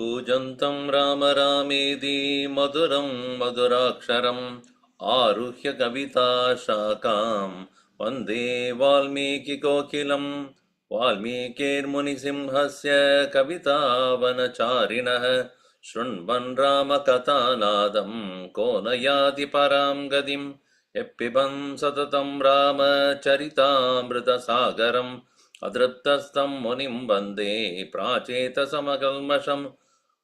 कूजन्तं राम रामेति मधुरं मधुराक्षरम् आरुह्य कविता शाखां वन्दे वाल्मीकिकोकिलं वाल्मीकिर्मुनिसिंहस्य कवितावनचारिणः शृण्वन् रामकथानादं को न याति परां गतिं यः पिबन् सततं रामचरितामृतसागरम् अदृप्तस्तं मुनिं वन्दे प्राचेतसमकल्मषम्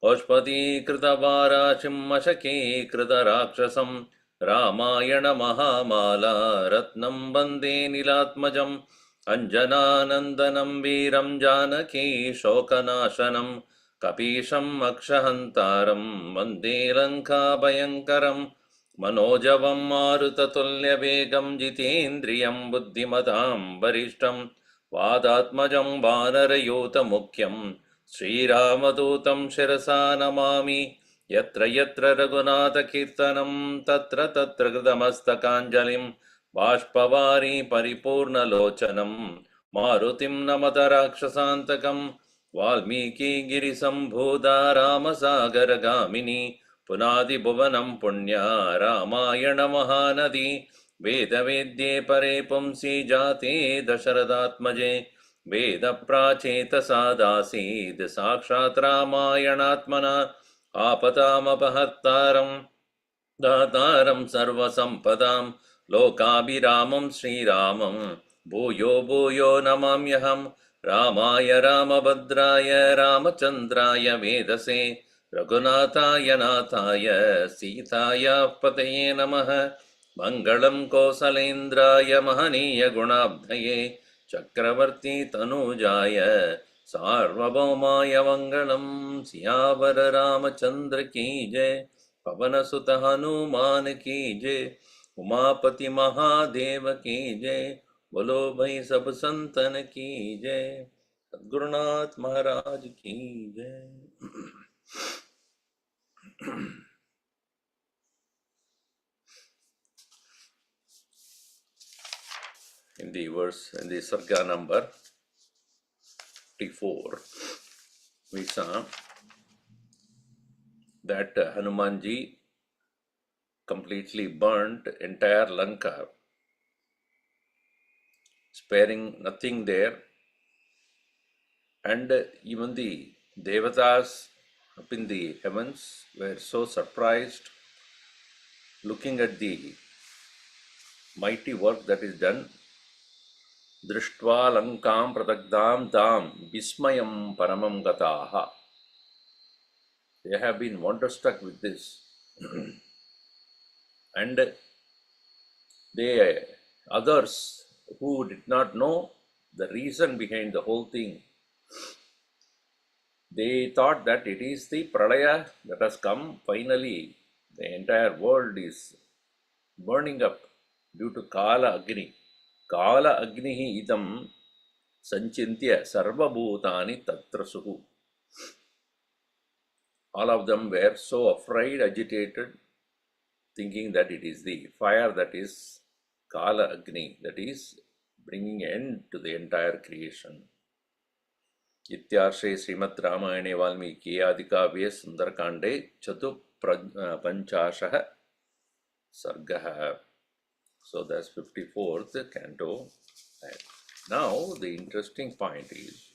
औष्पदीकृतवाराशिं मशकीकृतराक्षसं रामायणमहामाला रत्नं वन्दे नीलात्मजम् अञ्जनानन्दनं वीरं जानकी शोकनाशनं कपीशम् अक्षहन्तारं वन्दे लङ्काभयङ्करं मनोजवं मारुततुल्यवेगं जितेन्द्रियं बुद्धिमतां वरिष्ठं वादात्मजं वानरयूतमुख्यं श्रीरामदूतं शिरसा नमामि यत्र यत्र रघुनाथकीर्तनं तत्र तत्र कृतमस्तकाञ्जलिं बाष्पवारि परिपूर्णलोचनं मारुतिं नमत राक्षसान्तकं वाल्मीकिगिरिसम्भूता रामसागरगामिनी पुनादिभुवनं पुण्या रामायणमहानदी वेदवेद्ये परे पुंसि जाते दशरथात्मजे वेदप्राचेतसादासीद् साक्षात् रामायणात्मना आपदामपहर्तारं दातारं सर्वसम्पदां लोकाभिरामं श्रीरामं भूयो भूयो नमाम्यहं रामाय रामभद्राय रामचन्द्राय वेदसे रघुनाथाय नाथाय सीताय पतये नमः मङ्गलं कौसलेन्द्राय महनीय गुणाब्धये चक्रवर्ती तनूजाय सार्वभौमाय मङ्गलं सियावर रामचंद्र की जय पवन सुत हनुमान की जय उमापति महादेव की जय बोलो भाई सब संतन की जय सद्गुरुनाथ महाराज की जय। In the verse, in the Sarga number 54, we saw that Hanumanji completely burnt entire Lanka, sparing nothing there, and even the Devatas up in the heavens were so surprised looking at the mighty work that is done. Drishtva Lankam Pratagdam Tam Vismayam Paramam Gataha. They have been wonderstruck with this. And they, others who did not know the reason behind the whole thing, they thought that it is the Pralaya that has come. Finally, the entire world is burning up due to Kala Agni. Kala Agnihi idam sanchintya sarva bhutani tatra suhu. All of them were so afraid, agitated, thinking that it is the fire that is Kala Agni, that is bringing end to the entire creation. Ityarshre Srimad Ramayane Valmiki Adikavye Sundarakande Chatu Panchashaha Sargaha. So that's 54th canto. And now the interesting point is,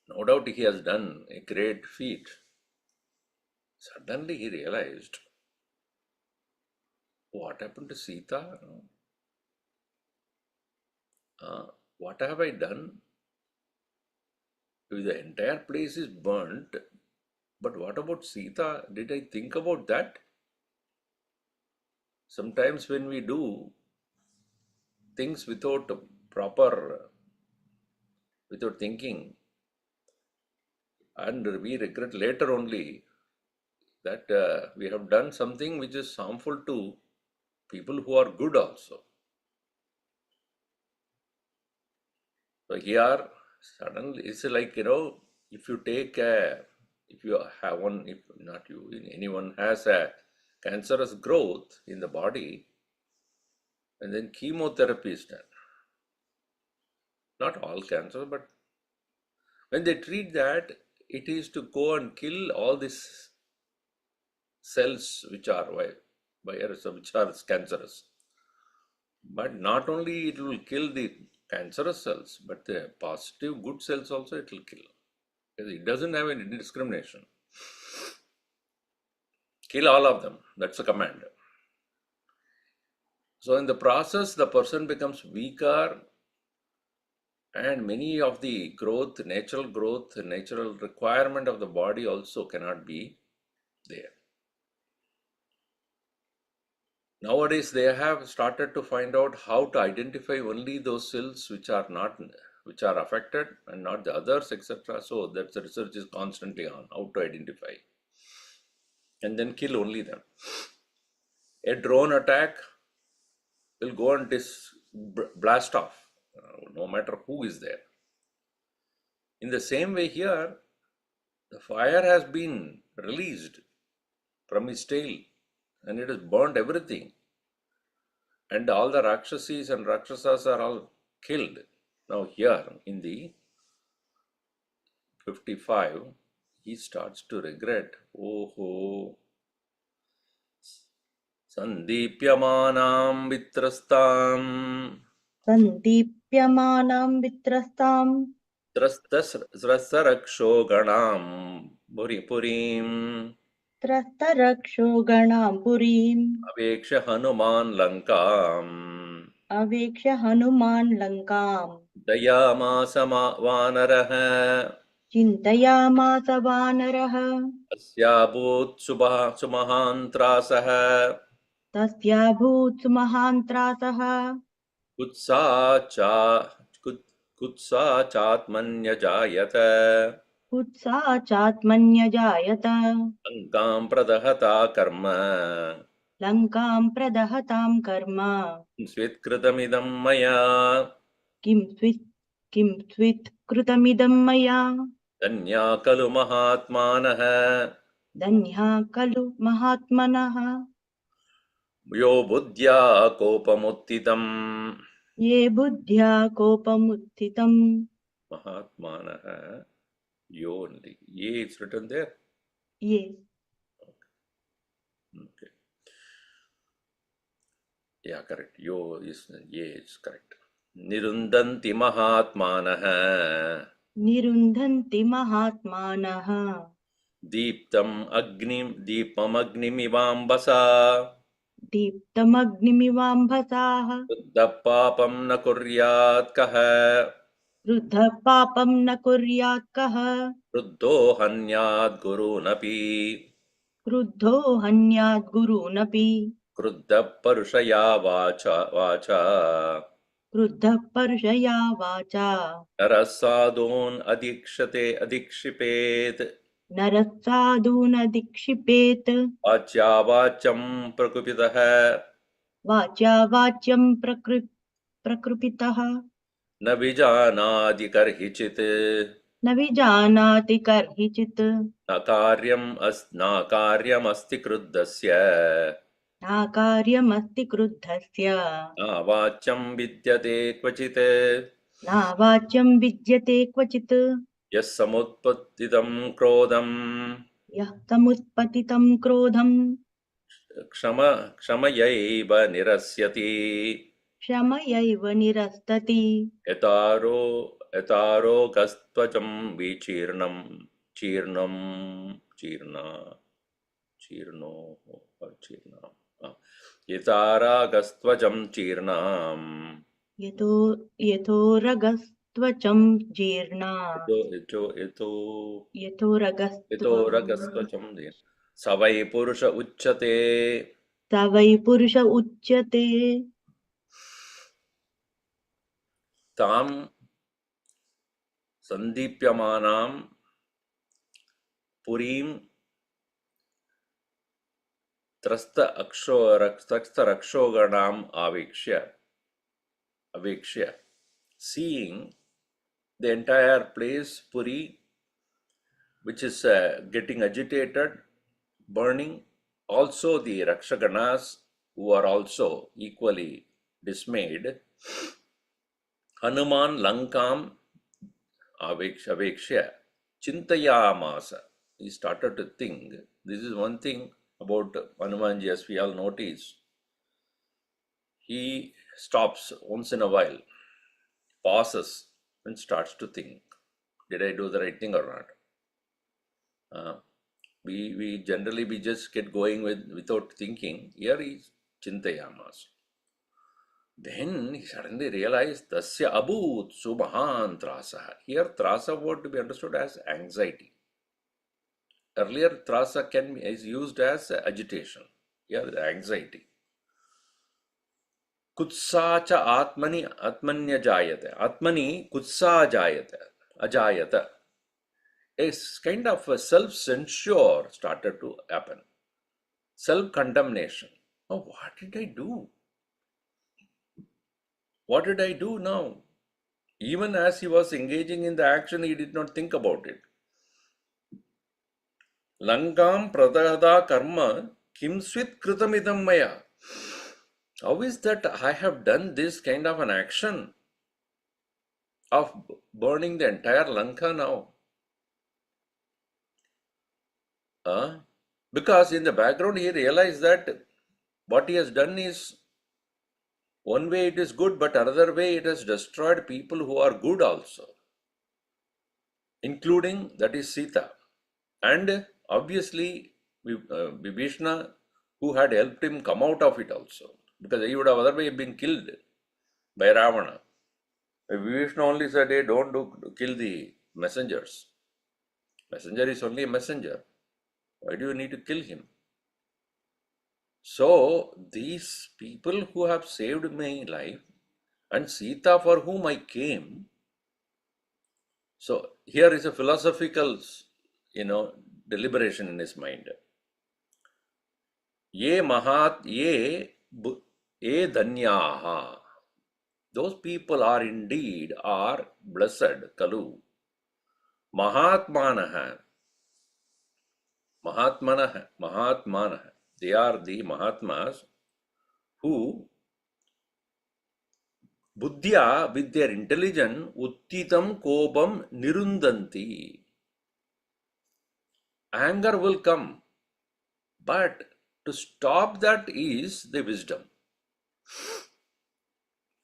no doubt he has done a great feat. Suddenly he realized, what happened to Sita? What have I done? The entire place is burnt, but what about Sita? Did I think about that? Sometimes when we do things without proper, without thinking, and we regret later only that we have done something which is harmful to people who are good also. So here, suddenly, it's like, if you take if you have one, if not you, anyone has a cancerous growth in the body, and then chemotherapy is done. Not all cancer, but when they treat that, it is to go and kill all these cells which are virus, which are cancerous. But not only it will kill the cancerous cells, but the positive good cells also it will kill. Because it doesn't have any discrimination. Kill all of them. That's a command. So in the process, the person becomes weaker, and many of the growth, natural requirement of the body also cannot be there. Nowadays, they have started to find out how to identify only those cells which are not, which are affected and not the others, etc. So that the research is constantly on how to identify and then kill only them. A drone attack will go and blast off, no matter who is there. In the same way here, the fire has been released from his tail and it has burned everything. And all the Rakshasis and Rakshasas are all killed. Now here in the 55, he starts to regret. Oh, Sandipyamanam Vitrastam सन्दीप्यमानां वित्रस्तां Srasaraksho Ganam Purim त्रस्तरक्षो गणां पुरीम् Aveksha Hanuman Lankam अवेक्ष्य Hanuman लङ्काम् Dayamasa Vanaraha चिन्तयामास वानरः Asyabhut Sumahantrasaha तस्याभूत् महान् त्रासः Kutsa cha Kutsa Chatmanyajayata कुत्साचात्मन्यजायत Ankam Pradahata Karma लङ्कां प्रदहतां कर्म Svitkritamidam Maya किं स्वित् कृतमिदं मया Danya Kalu Mahatmanaha धन्या खलु महात्मनः Yo Buddhya Kopamuttitam ये बुद्ध्या कोपमुत्थितम् Mahatmanaha Yo only. Ye it's written there. ये Okay. Yeah, correct. Yo is ye is correct. Nirundanti Mahatmanaha निरुन्धन्ति महात्मानः Deepam Agnimivambasa दीप्तमग्निमिवाम्भसाः Buddhapapam na kuryat kaha क्रुद्धः पापं न कुर्यात् कः Ruddho hanyat gurunapi क्रुद्धो हन्यात् गुरूनपि Kruddha parushaya vacha क्रुद्धः पर्षया वाचा Narasadun adikshipet नरः साधून् दीक्षिपेत् Vachya vacham prakupitaha वाच्या वाच्यं प्रकृपितः Na vijanadi karhichit न विजानाति कर्हिचित् Na karyam asti kruddhasya नाकार्यमस्ति क्रुद्धस्य Na vacham vidyate kvachit नावाच्यं विद्यते क्वचित् Yas samutpattitam krodham यः समुत्पतितं क्रोधम् क्षमयैव निरस्यति शमयैव निरस्तति यतारो यतारोगस्त्वचं विचीर्णं चीर्णं चीर्णा चीर्णो or चीर्णा यतारागस्त्वचं चीर्णाम् यतो यथोरगस्त्वचं जीर्णा यतो यतो यतो यथोरगस्त्वं यतोरगस्त्वचं स वै पुरुष उच्यते स वै पुरुष उच्यते तां सन्दीप्यमानां पुरीं त्रस्तरक्षोगणाम् avikshya, seeing the entire place Puri, which is getting agitated, burning, also the Rakshaganas who are also equally dismayed, Hanuman Lankam avikshya chintayamasa. He started to think. This is one thing about Hanumanji, as we all notice. He stops once in a while, pauses, and starts to think. Did I do the right thing or not? We generally we just get going without thinking. Here is Chintayamas. Then he suddenly realized Tasya Abhut Sumahan Trasa. Here Trasa word to be understood as anxiety. Earlier Trasa is used as agitation. Here the anxiety. Kutsa cha atmanya jayate. Atmani kutsa jayate. Ajayata. A kind of a self-censure started to happen. Self-condemnation. Oh, what did I do? What did I do now? Even as he was engaging in the action, he did not think about it. Lankam pradahada karma kim swit kritamidam maya. How is that I have done this kind of an action of burning the entire Lanka now? Because in the background he realized that what he has done is, one way it is good, but another way it has destroyed people who are good also, including that is Sita. And obviously Vibhishna, who had helped him come out of it also, because he would have otherwise been killed by Ravana. Vibhishna only said, hey, don't kill the messengers. Messenger is only a messenger. Why do you need to kill him? So these people who have saved my life and Sita for whom I came, so here is a philosophical, deliberation in his mind. Ye mahat ye dhanyaha. Those people are indeed blessed. Kalu. Mahatmanah. They are the Mahatmas who buddhya, with their intelligence, uttitam kobam nirundanti. Anger will come, but to stop that is the wisdom.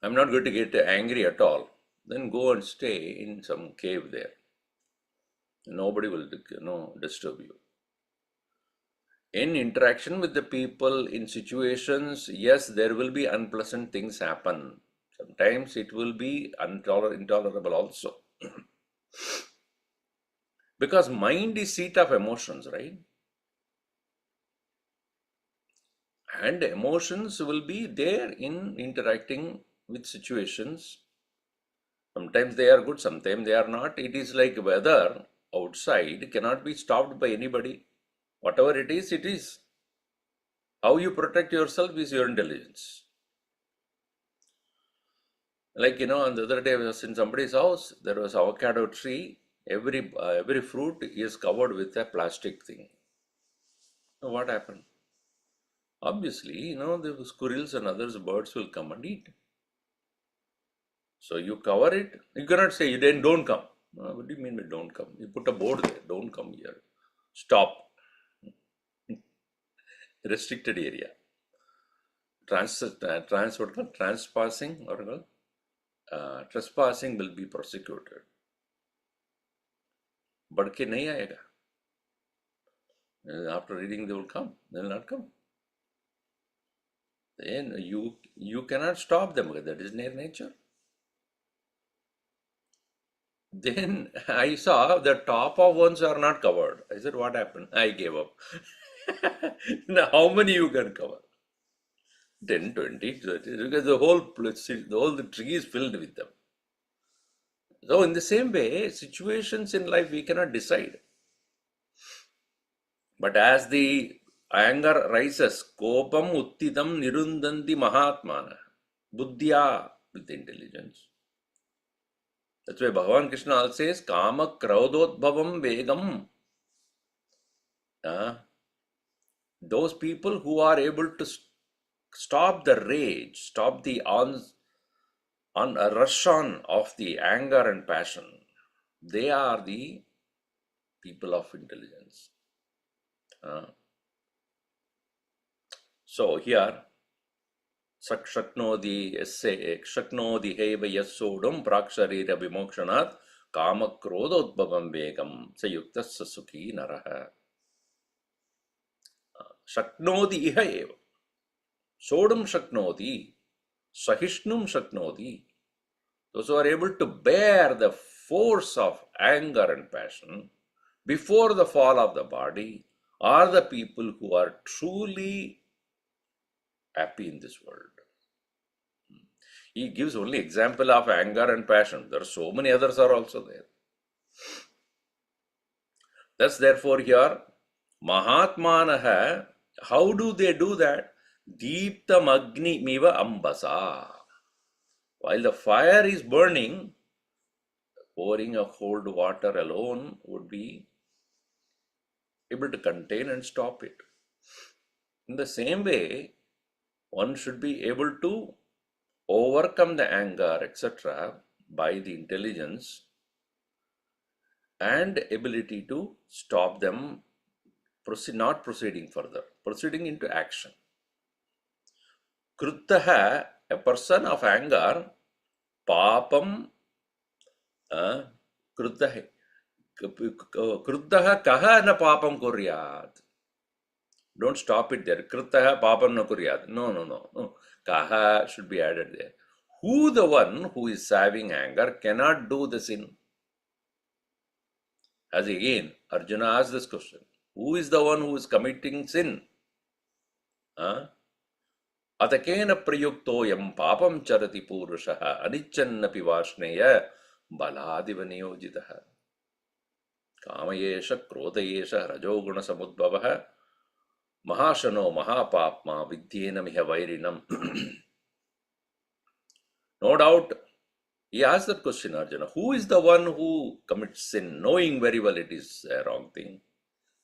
I'm not going to get angry at all. Then go and stay in some cave there. Nobody will disturb you. In interaction with the people, in situations, yes, there will be unpleasant things happen. Sometimes it will be intolerable also. Because mind is seat of emotions, right? And emotions will be there in interacting with situations. Sometimes they are good, sometimes they are not. It is like weather outside cannot be stopped by anybody. Whatever it is, it is. How you protect yourself is your intelligence. Like, on the other day I was in somebody's house, there was avocado tree. Every fruit is covered with a plastic thing. So what happened? Obviously, the squirrels and others, birds will come and eat. So you cover it. You cannot say, then don't come. What do you mean by don't come? You put a board there, don't come here. Stop. restricted area. Transpassing or trespassing will be prosecuted. बढ़ के नहीं आएगा. After reading, they will come. They will not come. Then you cannot stop them because that is their nature. Then I saw the top of ones are not covered. I said, what happened? I gave up. Now, how many you can cover? 10, 20, 30, because the whole tree is filled with them. So in the same way, situations in life we cannot decide. But as the anger rises, kopam uttidam nirundanti mahatmana, buddhya, with intelligence. That's why Bhagavan Krishna also says, kama kraudodbhavam vegam. Those people who are able to stop the rage, stop the rush on of the anger and passion, they are the people of intelligence. So here, shaknodi heva yasodam praksharira vimokshanat kama krododbhavam vegam sayuktasya sukhi naraha. Shaknodi iha eva. Sodam shaknodi, sahishnum shaknodi. Those who are able to bear the force of anger and passion before the fall of the body are the people who are truly happy in this world. He gives only example of anger and passion. There are so many others are also there. Thus, therefore, here, Mahatmanaha, how do they do that? Deeptam agni miva ambasa. While the fire is burning, pouring a cold water alone would be able to contain and stop it. In the same way, one should be able to overcome the anger, etc., by the intelligence and ability to stop them, not proceeding further, proceeding into action. Kruttaha, a person of anger, papam, kruttaha kaha na papam kuryat. Don't stop it there. Kruttaha papam na kuryat. No. Kaha should be added there. Who the one who is having anger cannot do the sin? As again, Arjuna asked this question. Who is the one who is committing sin? Atakena prayuktoyam papam charati purushaha anichannapi vashneya baladiva niyojitaha. Kamayesha krodayesha rajoguna samudbhavaha mahashano mahapapma vidyena miha vairinam. No doubt, he asked that question, Arjuna. Who is the one who commits sin, knowing very well it is a wrong thing?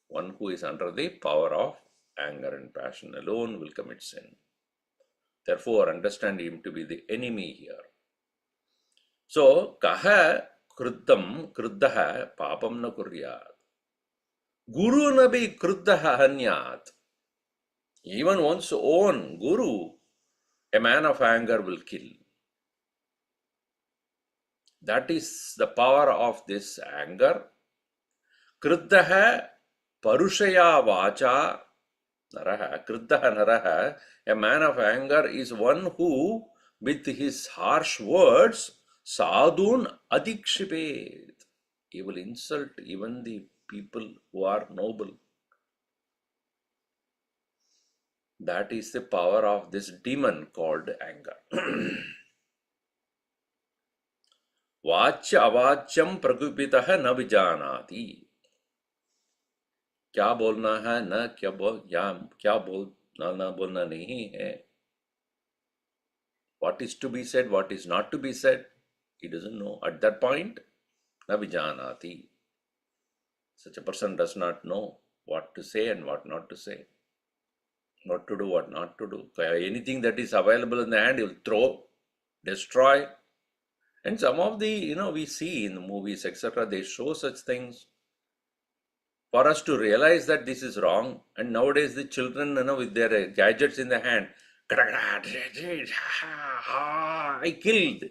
One who is under the power of anger and passion alone will commit sin. Therefore, understand him to be the enemy here. So, kaha kruddaha papam na kuryat. Guru nabi kruddaha hanyat. Even one's own guru, a man of anger will kill. That is the power of this anger. Kruddaha parushaya vacha naraha. Kruddaha naraha. A man of anger is one who, with his harsh words, sadhun adikshipet. He will insult even the people who are noble. That is the power of this demon called anger. Vachya avachyam prakupitaha na vijanati. क्या बोलना है ना क्या बोलना नहीं है. What is to be said, what is not to be said, he doesn't know. At that point, na vijanati. Such a person does not know what to say and what not to say, what to do, what not to do. Anything that is available in the hand, he will throw, destroy. And some of the, we see in the movies, etc., they show such things. for us to realize that this is wrong. And nowadays the children, with their gadgets in the hand, I killed.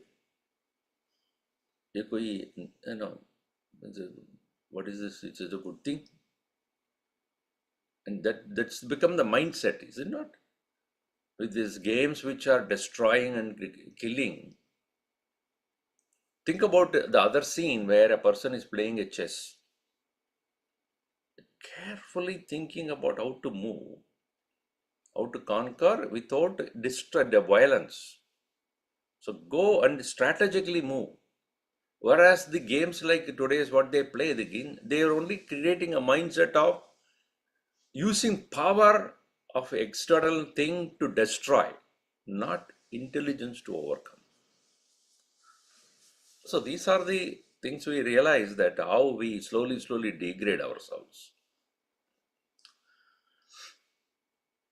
What is this? It's a good thing. And that's become the mindset, is it not? With these games which are destroying and killing. Think about the other scene where a person is playing a chess, carefully thinking about how to move, how to conquer without destroy the violence. So go and strategically move. Whereas the games like today's what they play, they are only creating a mindset of using power of external thing to destroy, not intelligence to overcome. So these are the things we realize, that how we slowly degrade ourselves.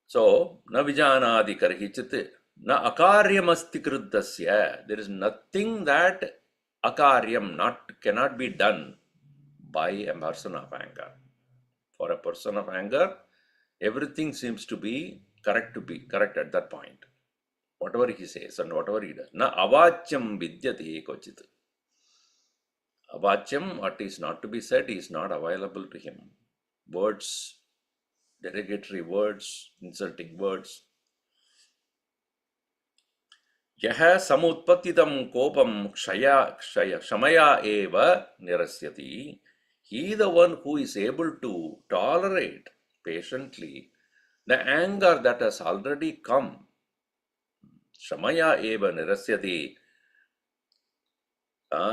So, na vijanadi karhichit, na akaryamasti kriddasya. There is nothing that akaryam cannot be done by a person of anger. For a person of anger, everything seems to be correct at that point. Whatever he says and whatever he does. Na avachyam vidyate kochit. Avachyam, what is not to be said, is not available to him. Words, derogatory words, insulting words. Yaha samutpatitam kopam shamaya eva nirasyati. He, the one who is able to tolerate patiently the anger that has already come. Shamaya eva nirasyati.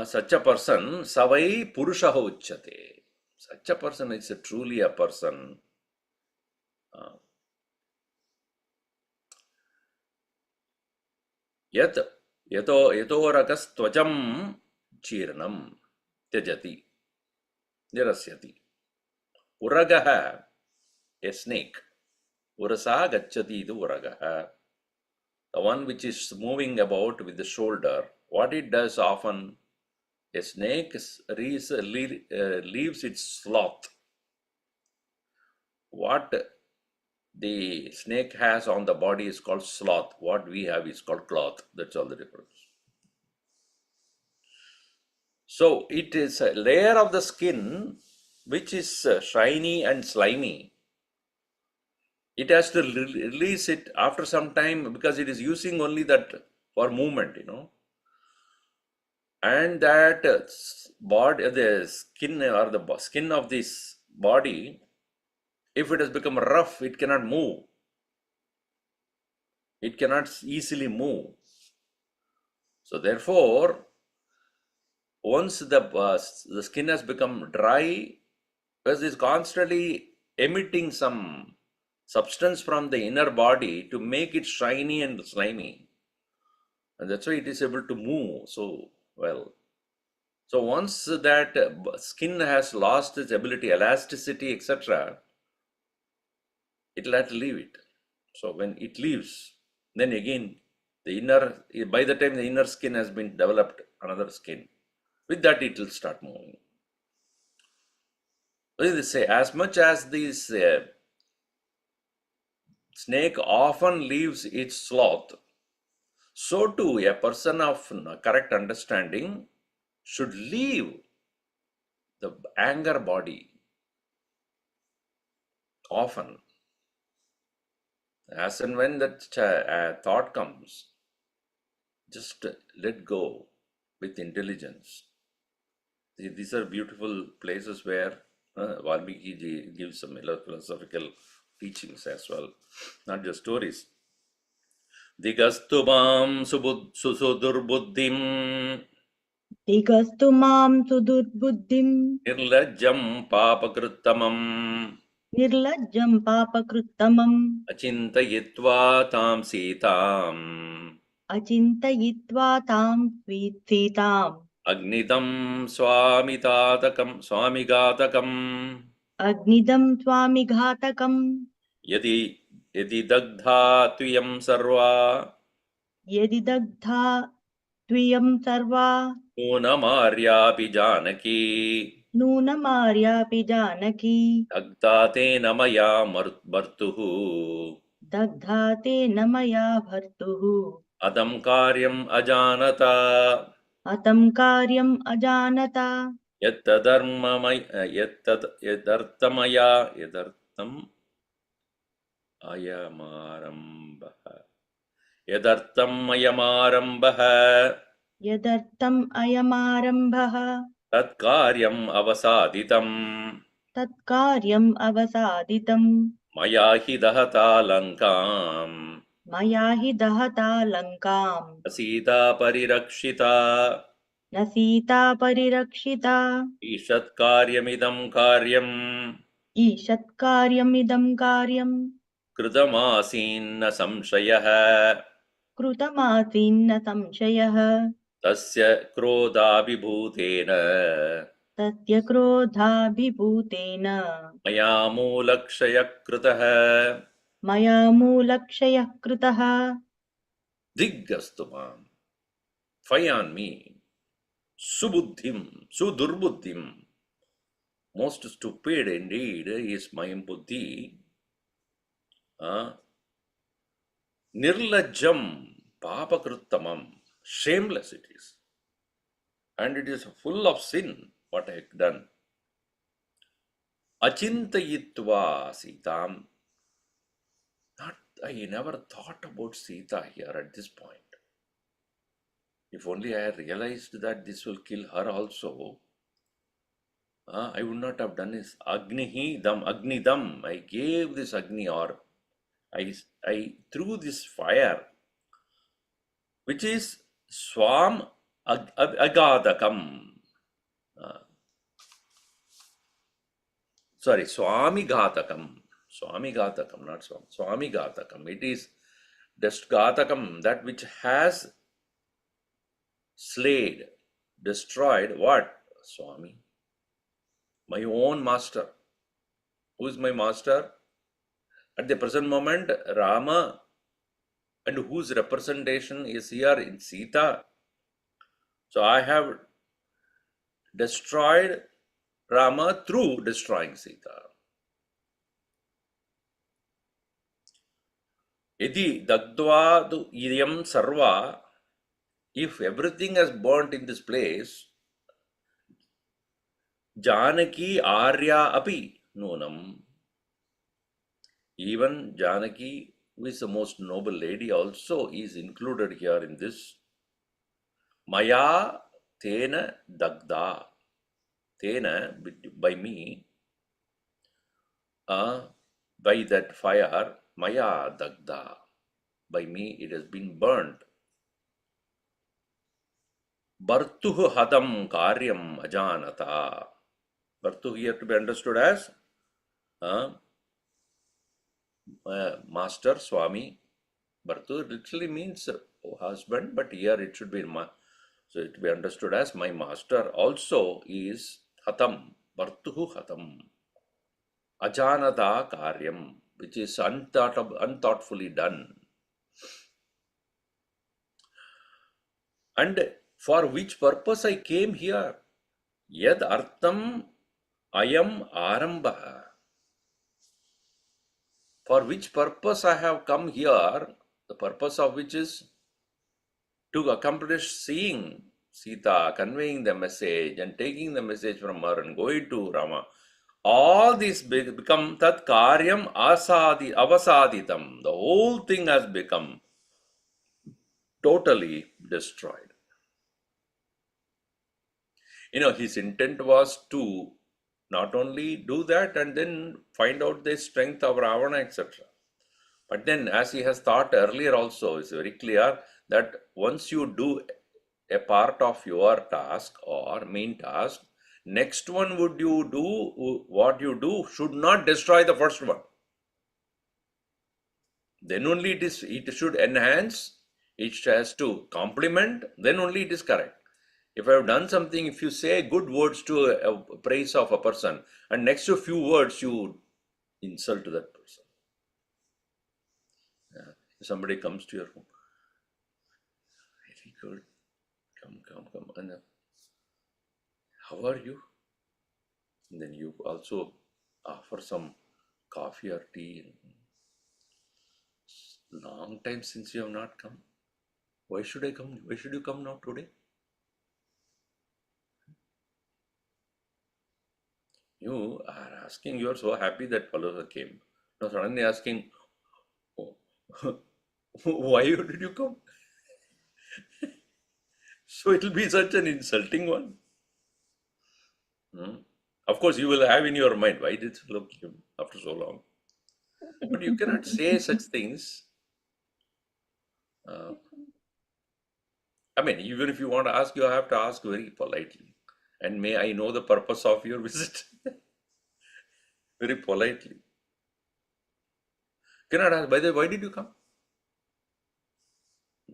Such a person, savai purushaha uchyate. Such a person is truly a person yat yatoragastwajam chirnam tyajati nirasyati. Uragaha, a snake. Urasa gacchati idu uragaha. The one which is moving about with the shoulder. What it does often, a snake leaves its sloth. What the snake has on the body is called sloth. What we have is called cloth. That's all the difference. So it is a layer of the skin which is shiny and slimy. It has to release it after some time, because it is using only that for movement, And that body, the skin or the skin of this body, if it has become rough, it cannot move. It cannot easily move. So therefore, once the skin has become dry, because it's constantly emitting some substance from the inner body to make it shiny and slimy. And that's why it is able to move so well. So once that skin has lost its ability, elasticity, etc., it will have to leave it. So when it leaves, then again, by the time the inner skin has been developed, another skin, with that it will start moving. So they say, as much as this snake often leaves its sloth, so too a person of correct understanding should leave the anger body often. As and when that thought comes, just let go with intelligence. These are beautiful places where Valmiki gives some philosophical teachings as well, not just stories. Digastubam susudurbuddhim दिगस्तु मां सुदुर्बुद्धिं nirlajjam papakrittamam निर्लज्जं पापकृत्तमम् achintayitva tam sitam अचिन्तयित्वा तां सीताम् agnidam swamigatakam अग्निदं स्वामिघातकम् yadi yadi dagdha tuyam sarva यदि दग्धा त्वयं सर्वा Unamaryapi Janaki नूनमार्यापि Janaki दग्धा तेन मया भर्तुः दग्धा तेन मया भर्तुः अदं कार्यम् अजानता हतं कार्यम् अजानता यदर्थमया अयमारम्भः यदर्थमयमारम्भः यदर्थम् अयमारम्भः तत्कार्यम् अवसादितम् तत्कार्यम् अवसादितम् मया हि दहता लङ्काम् मया हि दहता लङ्काम् सीता परिरक्षिता न सीता परिरक्षिता ईषत्कार्यमिदं कार्यम् ईषत्कार्यमिदं कार्यम् कृतमासीन्न संशयः कृतमासीन्न संशयः तस्य क्रोधाभिभूतेन तस्य क्रोधाभिभूतेन मया मूलक्षयः कृतः मया मूलक्षयः कृतः दिग्गस्तु माम् fie on me sudurbudhim most stupid indeed is my buddhi nirlajjam papakrittamam shameless it is and it is full of sin what I have done achintayitva sitam not I never thought about Sita here at this point. If only I had realized that this will kill her also, I would not have done this. Agnidam. I gave this Agni or I threw this fire, which is Swam Agadakam. Sorry, Swami Ghatakam. Swami Ghatakam, not Swam. Swami Ghatakam. It is just Ghatakam, that which has slayed, destroyed what? Swami. My own master. Who is my master? At the present moment, Rama, and whose representation is here in Sita. So I have destroyed Rama through destroying Sita. Yadi dagdva idiyam sarva, if everything has burnt in this place, Janaki Arya api nunam, even Janaki, who is the most noble lady, also is included here in this. Maya tena dagda, tena by me, by that fire, maya dagda, by me it has been burnt. Bhartuh hadam karyam ajanata. Bhartuh here to be understood as master, Swami. Bhartuh literally means husband, but here it should be so it to be understood as my master also is hatam. Bhartuh hatam. Ajanata karyam, which is unthoughtfully done. And for which purpose I came here? Yad artham ayam arambha. For which purpose I have come here, the purpose of which is to accomplish seeing Sita, conveying the message and taking the message from her and going to Rama. All these become tat karyam avasaditam. The whole thing has become totally destroyed. His intent was to not only do that and then find out the strength of Ravana, etc. But then, as he has thought earlier also, it's very clear that once you do a part of your task or main task, next one what you do should not destroy the first one. Then only it should enhance, it has to complement, then only it is correct. If I have done something, if you say good words to a praise of a person, and next to a few words you insult to that person. If somebody comes to your home, very good, come, and how are you? Then you also offer some coffee or tea. Long time since you have not come. Why should I come? Why should you come now today? You are asking, you are so happy that Palova came. Now suddenly asking, oh, why did you come? So it will be such an insulting one. Hmm. Of course, you will have in your mind, why did Palova come after so long? But you cannot say such things. Uh, I mean, even if you want to ask, you have to ask very politely. And may I know the purpose of your visit? Very politely. Cannot ask, by the way, why did you come?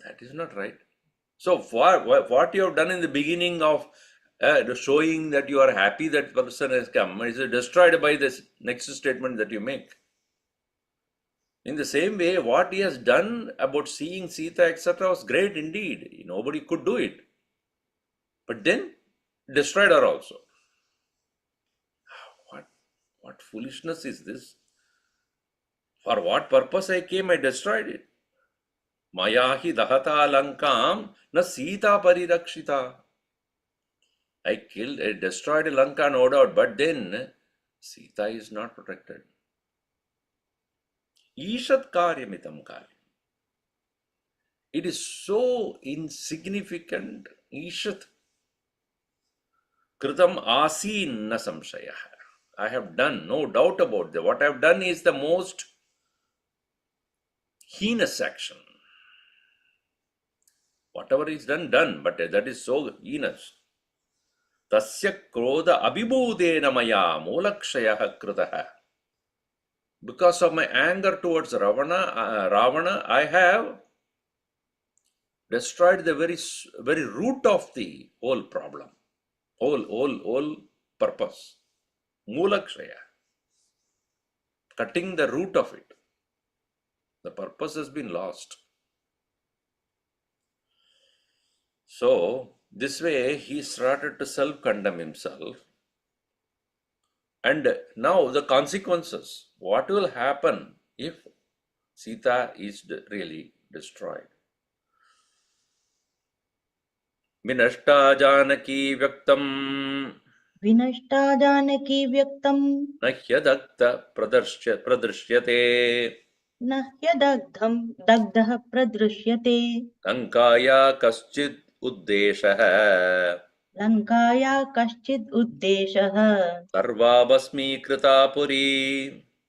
That is not right. So, what you have done in the beginning of showing that you are happy that person has come is destroyed by this next statement that you make. In the same way, what he has done about seeing Sita, etc., was great indeed. Nobody could do it. But then, destroyed her also. What foolishness is this? For what purpose I came, I destroyed it. Maya hi dahata lankam na Sita parirakshita. I destroyed Lanka, no doubt, but then Sita is not protected. Ishat karyamitam karyam. It is so insignificant. Ishat kritam asin na samshaya. I have done, no doubt about that. What I have done is the most heinous action. Whatever is done, but that is so heinous. Tasya krodha abhibhudena maya molakshaya kritaha. Because of my anger towards Ravana, I have destroyed the very root of the whole problem, whole purpose. Mulakshaya, cutting the root of it. The purpose has been lost. So, this way he started to self-condemn himself. And now the consequences. What will happen if Sita is really destroyed? विनष्टा Janaki व्यक्तं विनष्टा जानकी व्यक्तम् न ह्यदक्त प्रदृश्यते न ह्यदग्धम् दग्धः प्रदृश्यते लङ्काया कश्चित् उद्देशः लङ्काया कश्चिद् उद्देशः सर्वा भस्मीकृता पुरी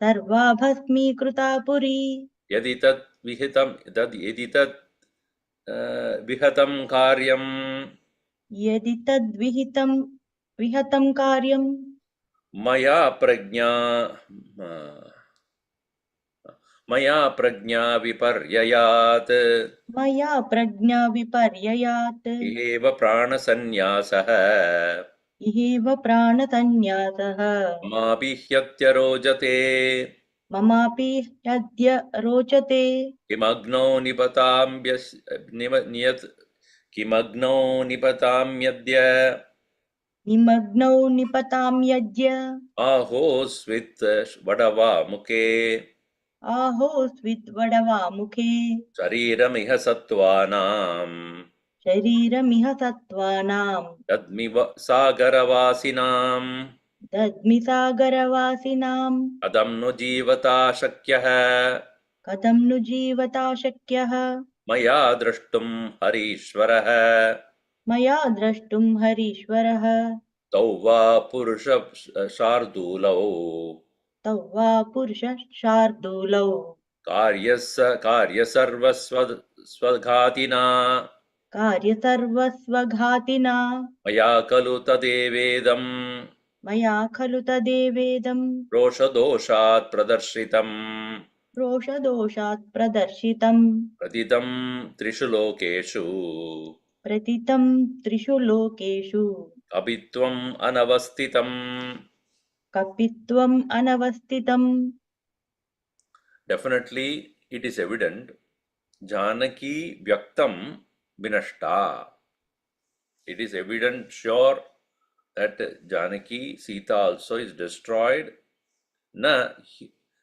सर्वा भस्मीकृता पुरी यदि तत् विहतं कार्यम् यदि विहतं कार्यम् मया प्रज्ञा विपर्ययात् मया प्रज्ञा विपर्ययात् एव प्राणसन्न्यासः इहेव प्राणसन्न्यासः मापि ह्यत्यरोचते ममापि ह्यद्य रोचते किमग्नौ निपताम्यद्य निमग्नौ निपतां यज्ञ आहोस्वित् वडवा मुखे आहोस्विद्वडवा मुखे शरीरमिह सत्त्वानाम् शरीरमिह सत्त्वानां तद्मिव सागरवासिनाम् दद्मि सागरवासिनां कथं नु जीवता शक्यः कथं नु जीवता शक्यः मया द्रष्टुं हरीश्वरः मया द्रष्टुं हरीश्वरः तौ वा पुरुष शार्दूलौ तौ वा पुरुषशार्दूलौ कार्यसर्वस्वघातिना कार्यसर्वस्वघातिना मया खलु तदेवेदम् मया खलु तदेवेदं रोषदोषात् प्रदर्शितम् रोषदोषात् प्रदर्शितम् प्रतितं त्रिषु लोकेषु प्रतितं त्रिषु लोकेषु कपित्वम् अनवस्थितम्. कपित्वम् अनवस्थितम्. Definitely it is evident Janaki Vyaktam Vinashta. It is evident, sure, that Janaki, Sita also is destroyed. Na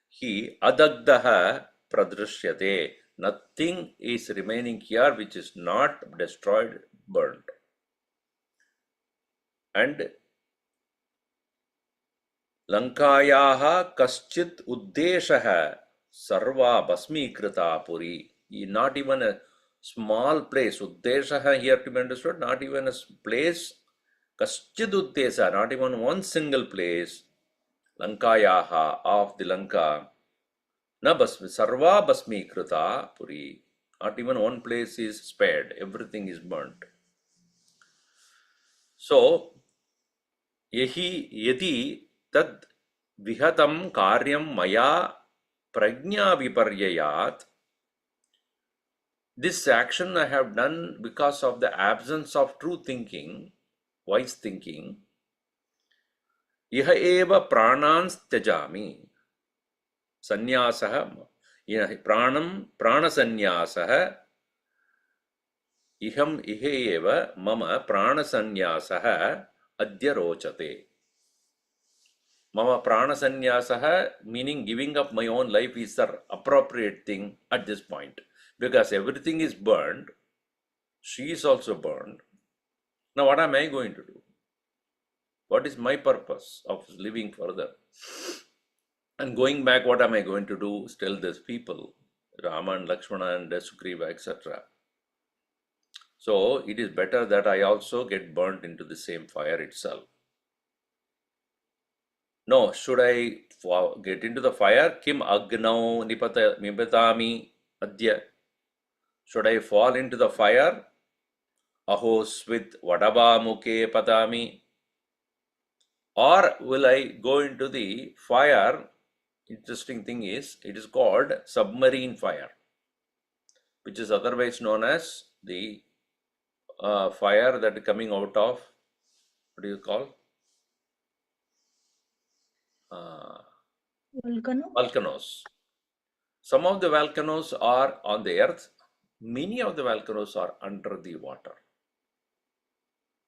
he adagdaha pradrishyate. Nothing is remaining here which is not destroyed, burnt. And Lankayaha kaschit uddeshaha sarva basmikrita puri. Not even a small place. Uddeshaha here to be understood, not even a place. Kaschid uddesha, not even one single place. Lankayaha of the Lanka. Na basmi, sarva basmikrita puri. Not even one place is spared. Everything is burnt. So, यही यदि तद विहतम कार्यम मया प्रज्ञा विपर्ययात, this action I have done because of the absence of true thinking, wise thinking, यह एव प्राणान् त्यजामि, संन्यासः, प्राणं प्राणसंन्यासः, इहम इह एव मम प्राणसंन्यासः अद्य रोचते. Mama prana sannyasa, meaning giving up my own life, is the appropriate thing at this point. Because everything is burned, she is also burned. Now what am I going to do? What is my purpose of living further? And going back, what am I going to do? Tell these people, Rama and Lakshmana and Sugriva, etc. So it is better that I also get burnt into the same fire itself. No, should I get into the fire? Kim agnau nipatami adya. Should I fall into the fire? Ahos with vadava mukhe patami. Or will I go into the fire? Interesting thing is, it is called submarine fire, which is otherwise known as the fire that is coming out of, what do you call? Volcanoes. Some of the volcanoes are on the earth. Many of the volcanoes are under the water,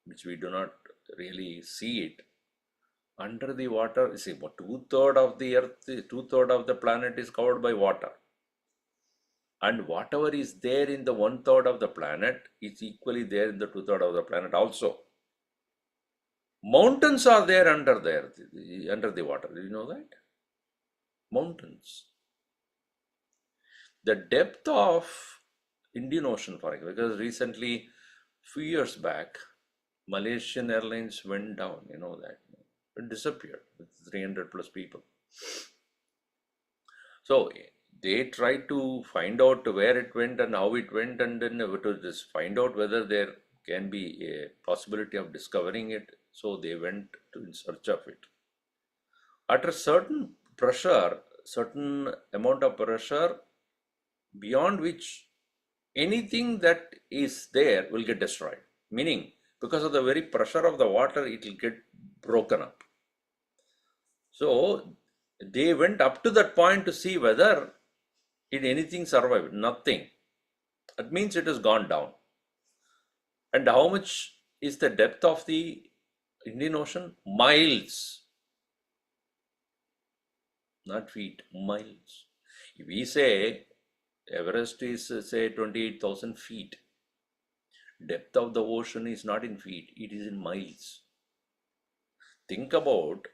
which we do not really see it. Under the water, you see, about 2/3 of the earth, 2/3 of the planet is covered by water. And whatever is there in the 1/3 of the planet is equally there in the 2/3 of the planet also. Mountains are there under the earth, under the water. Do you know that? Mountains. The depth of Indian Ocean, for example, because recently, few years back, Malaysian Airlines went down, you know that. It disappeared with 300 plus people. So they tried to find out where it went and how it went, and then to just find out whether there can be a possibility of discovering it. So they went in search of it. At a certain pressure, certain amount of pressure, beyond which anything that is there will get destroyed. Meaning, because of the very pressure of the water, it will get broken up. So they went up to that point to see whether anything survived. Nothing. That means it has gone down. And how much is the depth of the Indian Ocean? Miles. Not feet, miles. If we say Everest is, say, 28,000 feet, depth of the ocean is not in feet, it is in miles. Think about,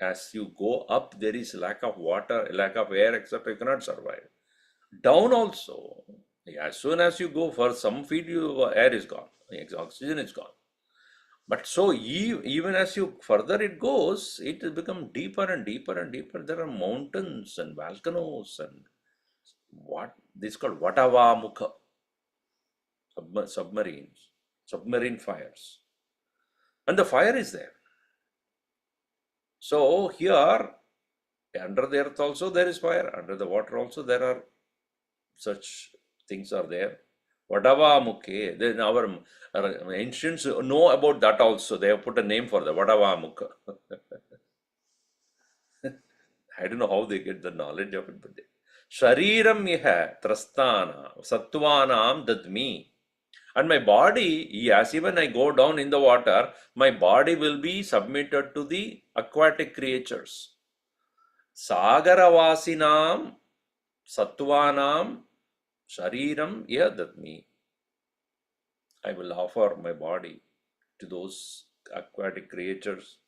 as you go up, there is lack of water, lack of air, etc. You cannot survive. Down also, as soon as you go for some feet, air is gone, oxygen is gone. But so even as you further it goes, it will become deeper and deeper and deeper. There are mountains and volcanoes and what this is called Vatava Mukha, submarines, submarine fires. And the fire is there. So here, under the earth also there is fire, under the water also there are such things are there. Vadava Mukhe, then our ancients know about that also. They have put a name for the Vadava Mukha. I don't know how they get the knowledge of it, but they. Shariram iha trastana sattvanam dadmi And my body, yes, even I go down in the water, my body will be submitted to the aquatic creatures. Sagaravasinam Sattvanam Shariram Yadadmi. I will offer my body to those aquatic creatures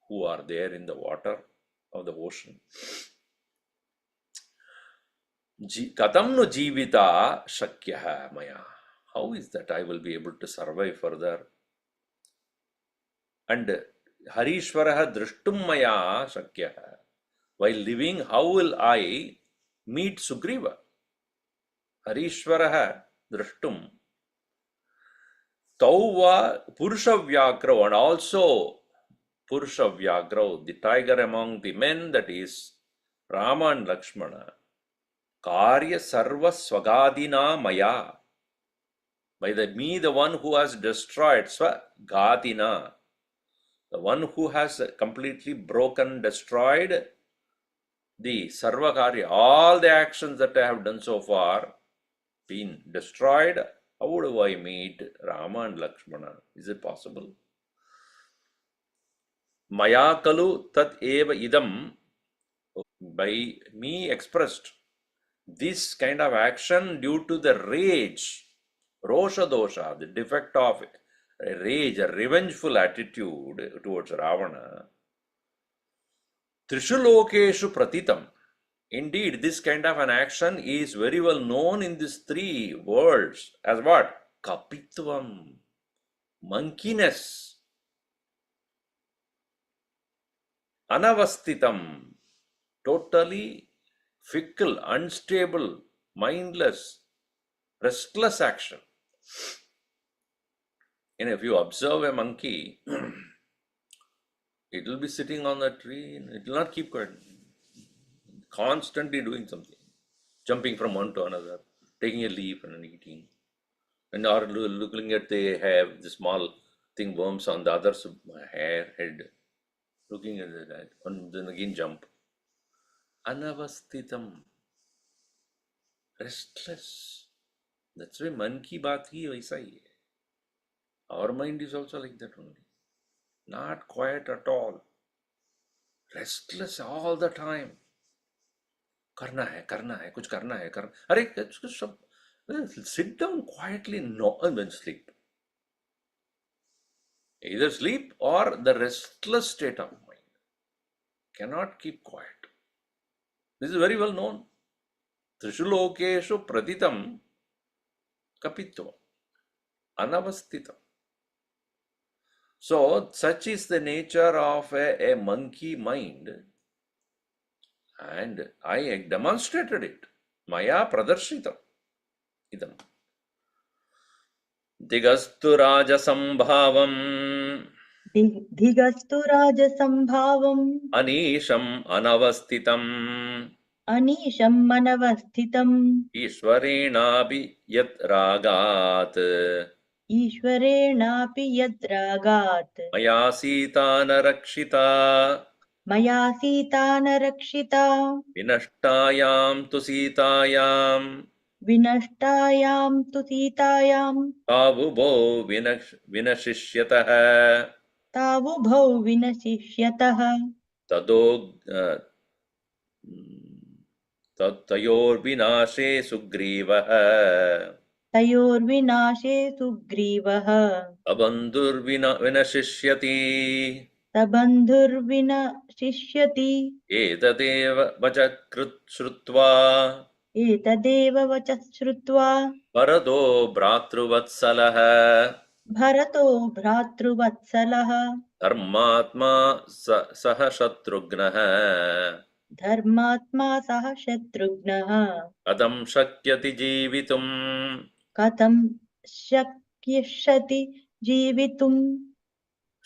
who are there in the water of the ocean. Katam no jivita shakyaha maya. How is that I will be able to survive further? And Harishwaraha drishtum maya shakyaha. While living, how will I meet Sugriva? Harishwaraha drishtum. Tauva Purusha Vyagrav, and also Purusha Vyagrav, the tiger among the men, that is Rama and Lakshmana. Karya Sarva Swagadina Maya. By me, the one who has destroyed, Swagadina, the one who has completely broken, destroyed the Sarva Karya, all the actions that I have done so far, been destroyed. How do I meet Rama and Lakshmana? Is it possible? Maya kalu tat eva idam, by me expressed this kind of action due to the rage, rosha dosha, the defect of a rage, a revengeful attitude towards Ravana. Trishu lokeshu pratitam. Indeed, this kind of an action is very well known in these three worlds as what? Kapitvam, monkeyness. Anavastitam, totally fickle, unstable, mindless, restless action. And if you observe a monkey, it will be sitting on the tree and it will not keep quiet, constantly doing something, jumping from one to another, taking a leaf and eating, and or looking at they have the small thing worms on the other's head, looking at that, and then again jump. Anavastitam, restless. That's why man ki baat hi waisa hi hai. Our mind is also like that only. Not quiet at all. Restless all the time. Karna hai, kuch karna hai, karna. Arey, sit down quietly, no, and then sleep. Either sleep or the restless state of mind. Cannot keep quiet. This is very well known. Trishu lokeshu pratitam kapitvam anavastitam. So, such is the nature of a monkey mind, and I demonstrated it. Maya pradarshitam. Idam. Digastu rajasambhavam धिगस्तु राजसम्भावम् anisham anavastitam अनीशम् मनवस्थितम् ishwarenapi yat ragat ईश्वरेणापि यद्रागात् maya sita narakshita मया सीता न रक्षिता vinashtayam tu sitayam विनष्टायां तु सीतायां तावुभौ विनशिष्यतः तावुभौ विनशिष्यतः तदो तयोर्विनाशे सुग्रीवः तयोर्विनाशे सुग्रीवः अबन्धुर्विनशिष्यति सबन्धुर्विनशिष्यति एतदेव वच श्रुत्वा एतदेव वचः श्रुत्वा भरतो भ्रातृवत्सलः भरतो भ्रातृवत्सलः धर्मात्मा सह शत्रुघ्नः धर्मात्मा सह शत्रुघ्नः कथं शक्यति जीवितुम् कथं शक्यति जीवितुम्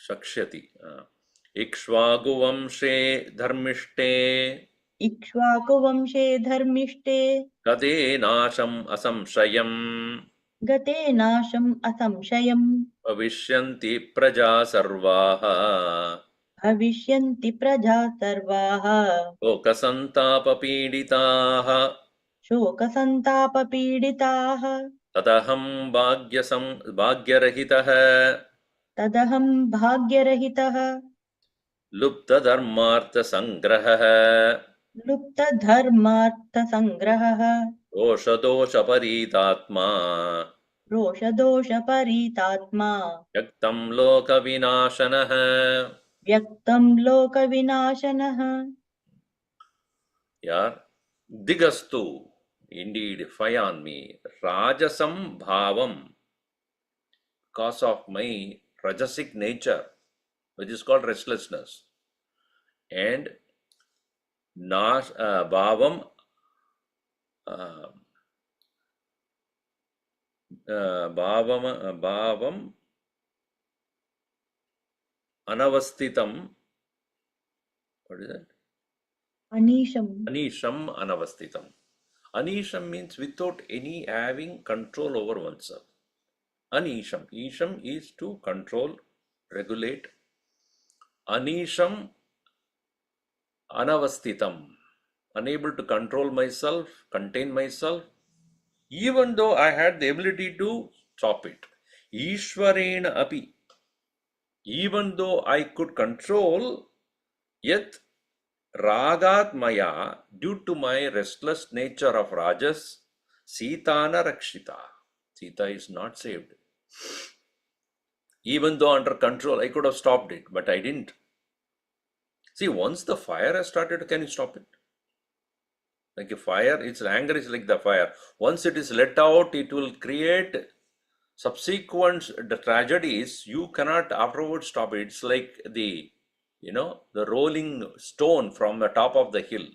शक्ष्यति इक्ष्वाकुवंशे धर्मिष्ठे इक्ष्वाकुवंशे धर्मिष्ठे गते नाशम् असंशयम् गते नाशम् असंशयम् भविष्यन्ति प्रजा सर्वाः भविष्यन्ति प्रजा सर्वाः शोकसन्तापपीडिताः शोकसन्तापपीडिताः तदहं भाग्यरहितः तदहं भाग्यरहितः लुप्तधर्मार्थसङ्ग्रहः लुप्तधर्मार्थसङ्ग्रहः दोषदोषपरीतात्मा रोषदोषपरीतात्मा व्यक्तं लोकविनाशनः. व्यक्तं लोकविनाशनः. Yeah, digastu, indeed, fire on me. Rajasam bhavam, because of my rajasic nature, which is called restlessness, and nash bhavam, uh, bhavam anavastitam. What is that? अनीशम्. Anisham anavastitam. Anisham means without any having control over oneself. Anisham. Isham is to control, regulate. Anisham anavastitam. Unable to control myself, contain myself, even though I had the ability to stop it. Ishwarena api. Even though I could control, yet ragat maya, due to my restless nature of rajas, Sitana rakshita. Sita is not saved. Even though under control, I could have stopped it, but I didn't. See, once the fire has started, can you stop it? Like a fire, its anger is like the fire. Once it is let out, it will create subsequent tragedies. You cannot afterwards stop it. It's like the rolling stone from the top of the hill.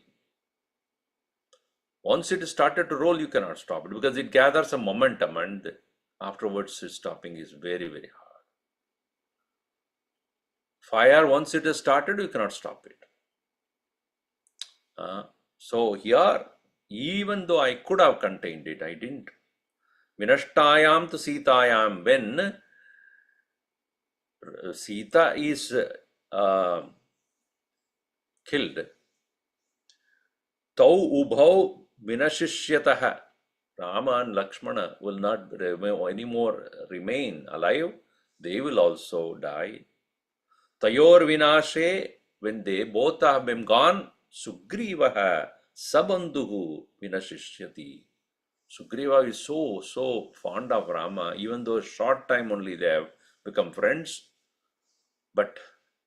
Once it is started to roll, you cannot stop it because it gathers a momentum, and afterwards stopping is very, very hard. Fire, once it is started, you cannot stop it. So here, even though I could have contained it, I didn't. Vinashtayam to Sitayam, when Sita is killed, Tau Ubhau Vinashishyataha, Rama and Lakshmana will not anymore remain alive, they will also die. Tayor Vinashe, when they both have been gone, Sugrivaha Sabandhuhu Vinashishyati. Sugriva is so fond of Rama, even though short time only they have become friends, but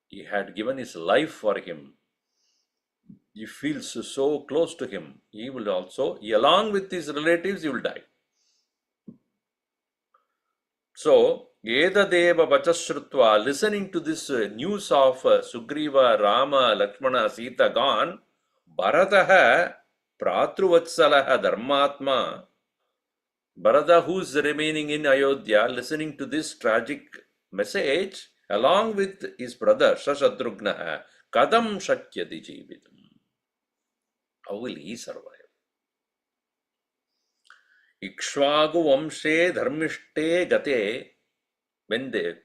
he had given his life for him. He feels so close to him. He will also, along with his relatives, he will die. So, Edadeva Vachashrutva, listening to this news of Sugriva, Rama, Lakshmana, Sita gone, Bharataha Pratruvatsalaha Dharmatma, Bharata, who is remaining in Ayodhya, listening to this tragic message, along with his brother Shashatrugna, Kadam Shakyati Jeevitam. How will he survive? Ikshvagu Vamshe Dharmishte Gate, when the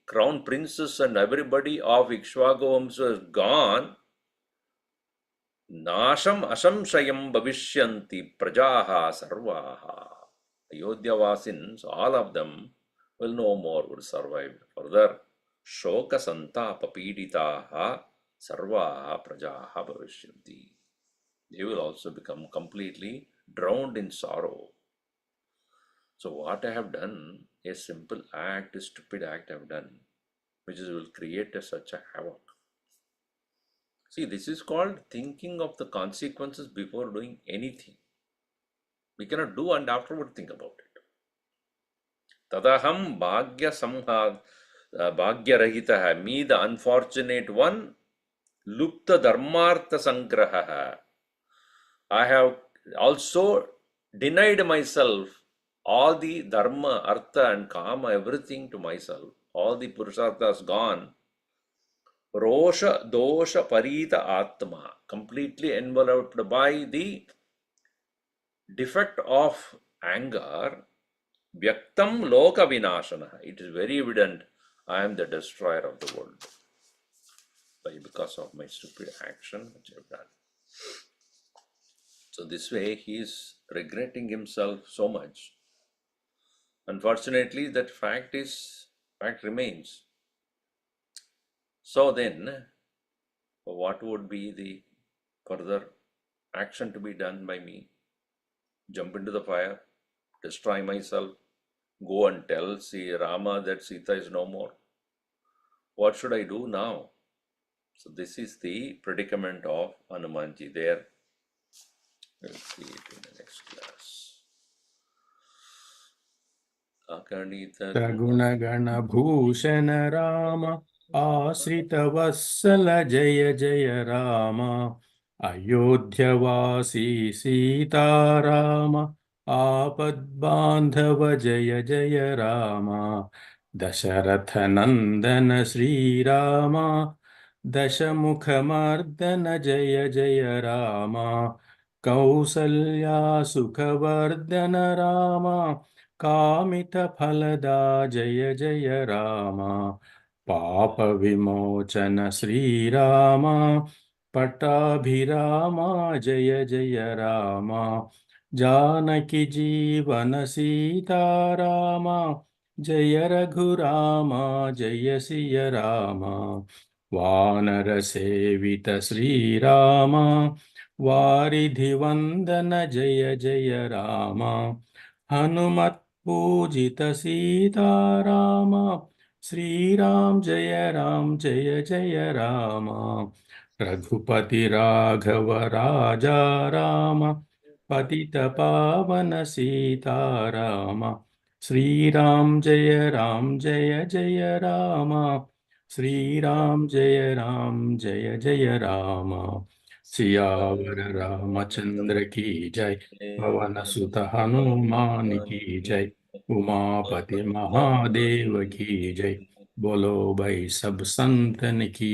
crown princes and everybody of Ikshvagu Vamsha is gone, Nasham Asamshayam Bhavishyanti Prajaha Sarvaha. Ayodhya Vasins, all of them will no more will survive. Further, Shoka Santapa Piditaha Sarvaha Prajaha Bhavishyanti. They will also become completely drowned in sorrow. So what I have done, a simple act, a stupid act I have done, which will create such a havoc. See, this is called thinking of the consequences before doing anything. We cannot do and afterward think about it. Tadaham bhagya rahitaha, me the unfortunate one, lupta dharmartha sangraha. I have also denied myself all the dharma, artha and kama, everything to myself. All the purusharthas gone. Rosha, dosha, parita, atma, completely enveloped by the defect of anger. Vyaktam loka vinashana. It is very evident I am the destroyer of the world because of my stupid action which I have done. So this way he is regretting himself so much. Unfortunately, that fact remains. So then, what would be the further action to be done by me? Jump into the fire, destroy myself, go and tell Rama that Sita is no more. What should I do now? So this is the predicament of Hanumanji there. We'll see it in the next class. Akanita सगुणगणभूषण Ram आश्रितवत्सल जय जय राम अयोध्यवासी सीताराम आपद्बान्धव जय जय राम दशरथनन्दन श्रीराम दशमुखमर्दन जय जय राम कौसल्या सुखवर्धन राम कामितफलदा जय जय राम पापविमोचन श्रीराम पट्टाभिराम जय जय राम जानकी जीवन सीताराम जय रघुराम जय सिय राम वानर सेवित श्रीराम वारिधिवन्दन जय जय राम हनुमत् पूजित सीताराम श्रीराम जय जय राम रघुपति राघव राजा राम पतित पावन सीताराम श्रीराम जय जय राम श्रीराम जय जय राम सियावर रामचंद्र की जय पवन सुत हनुमान की जय उमापति महादेव की जय बोलो भाई सब संतन की